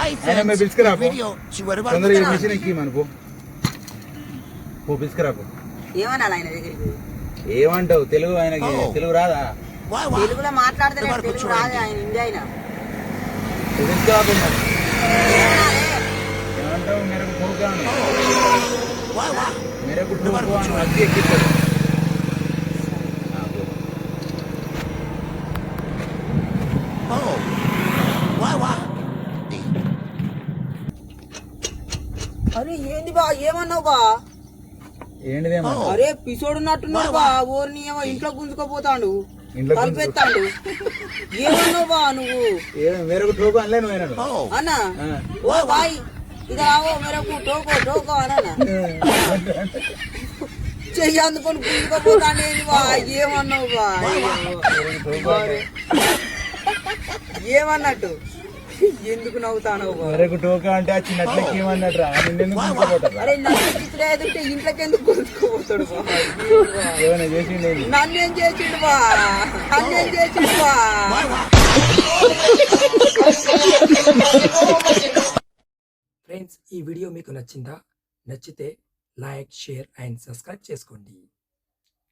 ఆయన మేము పిలుచుకురా తొందరగా మిషన్ ఎక్కి మనకు పో పిలుచుకురాపు. ఏమనాలి ఆయన దగ్గరికి? ఏమంటావు? తెలుగు ఆయనకి తెలుగు రాదా? తెలుగులో మాట్లాడితే తెలుగు రాదు ఆయన, ఇండియా అయినా. పిలుచుకురాపు. ఏమంటావు? మేరకు పోగాను మేరకు అద్దె ఎక్కిస్తాడు. అరే ఏంది బా, ఏమన్నావు బా? ఏంటిదేమో అరే పిసోడున్నట్టున్నాడు బా, ఓర్ని ఏమో ఇంట్లో గుంజుకోపోతాడు, కలిపెత్తాడు. ఏమన్నావు బా నువ్వు? మేరకు టోకు అనలే నువ్వు అన్నా? ఓ బాయ్ ఇక రావో మేరకు టోకో టోకో అన్నా చెయ్యి అందుకొని గుంజుకోపోతాడు. ఏంది బా, ఏమన్నావు బా? ఏమన్నట్టు? ఎందుకు నవ్వుతాను? మేరకు టోకా అంటే ఆ చిన్నట్లకి ఏమన్నట్టు రా? అరే నన్ను ఇంట్లోకి ఎందుకు గుంజుకోపోతాడు? ఏమైనా చేసిండే? నన్నేం చేసిండు బా? నన్నేం చేసిండు బా? ఫ్రెండ్స్, ఈ వీడియో మీకు నచ్చిందా? నచ్చితే లైక్, షేర్ అండ్ సబ్స్క్రైబ్ చేసుకోండి.